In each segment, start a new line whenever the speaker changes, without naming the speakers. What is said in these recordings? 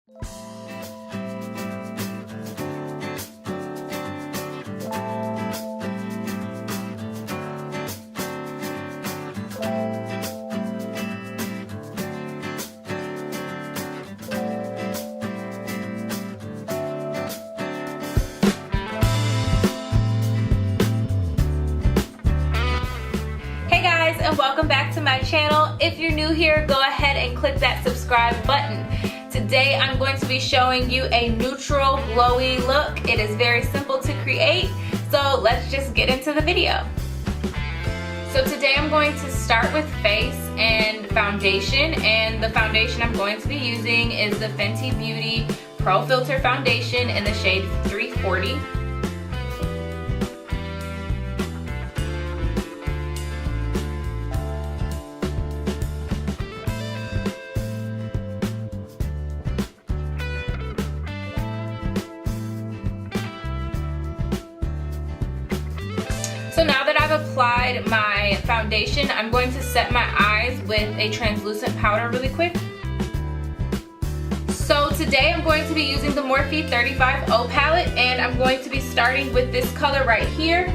And welcome back to my channel. If you're new here, go ahead and click that subscribe button. Today I'm going to be showing you a neutral glowy look. It is very simple to create, so let's just get into the video. So today I'm going to start with face and foundation, and the foundation I'm going to be using is the Fenty Beauty Pro Filter Foundation in the shade 340. So now that I've applied my foundation, I'm going to set my eyes with a translucent powder really quick. So today I'm going to be using the Morphe 35O palette, and I'm going to be starting with this color right here.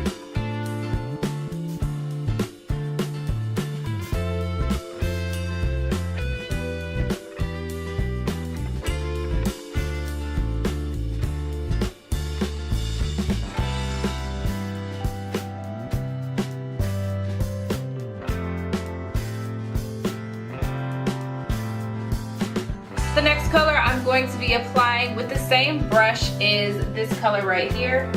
The next color I'm going to be applying with the same brush is this color right here.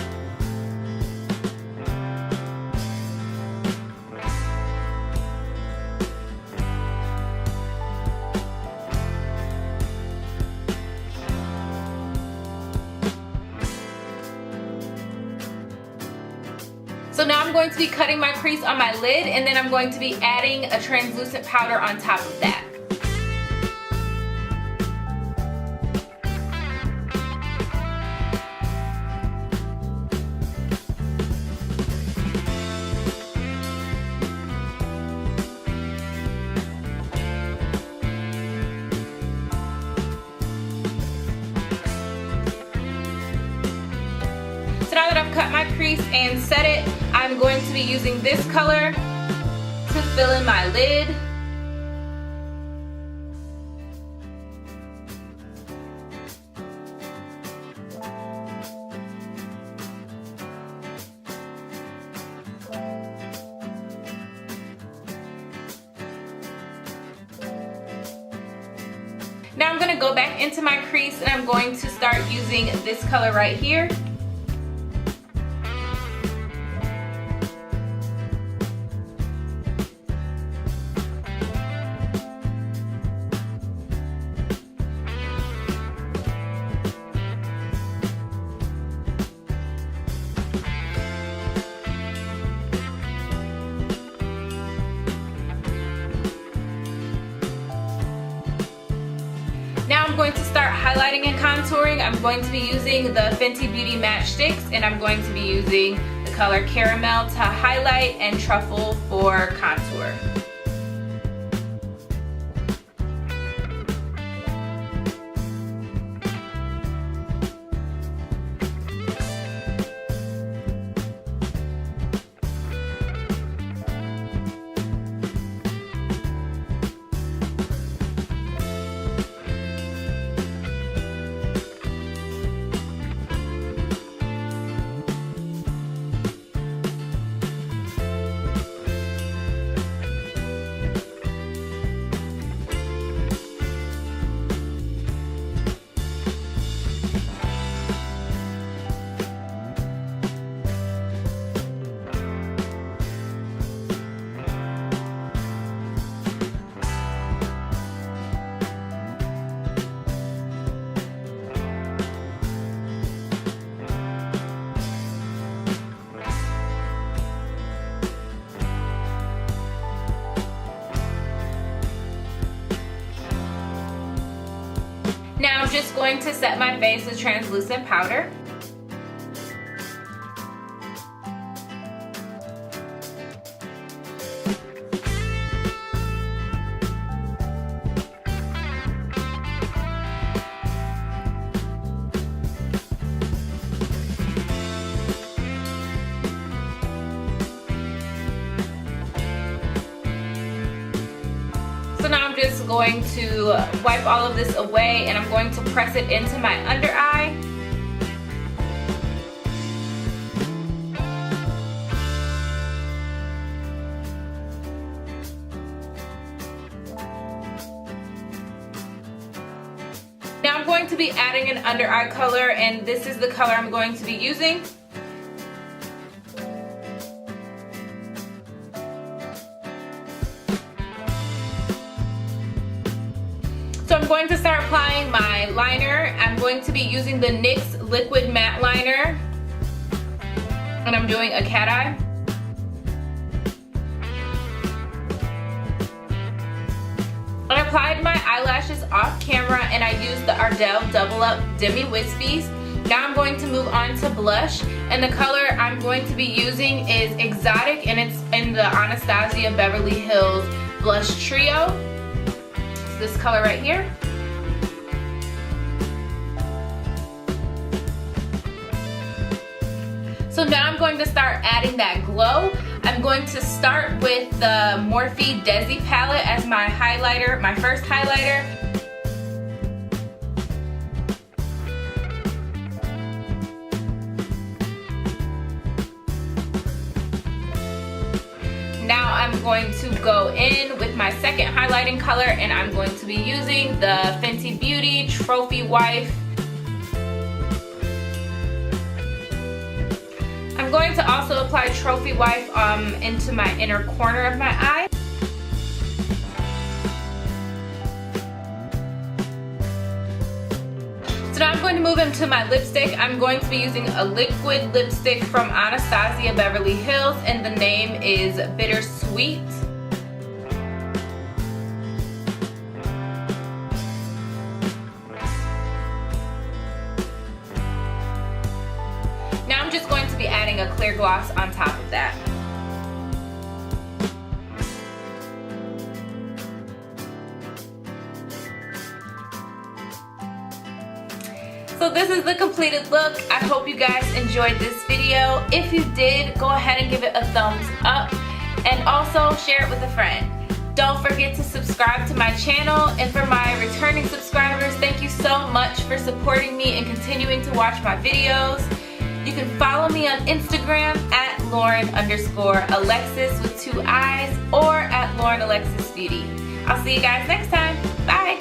So now I'm going to be cutting my crease on my lid, and then I'm going to be adding a translucent powder on top of that. So now that I've cut my crease and set it, I'm going to be using this color to fill in my lid. Now I'm going to go back into my crease, and I'm going to start using this color right here. Now I'm going to start highlighting and contouring. I'm going to be using the Fenty Beauty Match Sticks, and I'm going to be using the color Caramel to highlight and Truffle for contour. Now I'm just going to set my face with translucent powder. going to wipe all of this away and I'm going to press it into my under eye. Now I'm going to be adding an under eye color, and this is the color I'm going to be using. So I'm going to start applying my liner. I'm going to be using the NYX Liquid Matte Liner, and I'm doing a cat eye. I applied my eyelashes off camera and I used the Ardell Double Up Demi Wispies. Now I'm going to move on to blush, and the color I'm going to be using is Exotic, and it's in the Anastasia Beverly Hills Blush Trio. It's this color right here. So now I'm going to start adding that glow. I'm going to start with the Morphe Desi palette as my highlighter, my first highlighter. Now I'm going to go in with my second highlighting color, and I'm going to be using the Fenty Beauty Trophy Wife. I'm going to also apply Trophy Wife into my inner corner of my eye. So now I'm going to move into my lipstick. I'm going to be using a liquid lipstick from Anastasia Beverly Hills, and the name is Bittersweet. Now I'm just going to be adding a clear gloss on top of that. So this is the completed look. I hope you guys enjoyed this video. If you did, go ahead and give it a thumbs up, and also share it with a friend. Don't forget to subscribe to my channel, and for my returning subscribers, thank you so much for supporting me and continuing to watch my videos. You can follow me on Instagram at Lauren_Alexis with 2 I's, or at laurenalexisbeauty. I'll see you guys next time. Bye!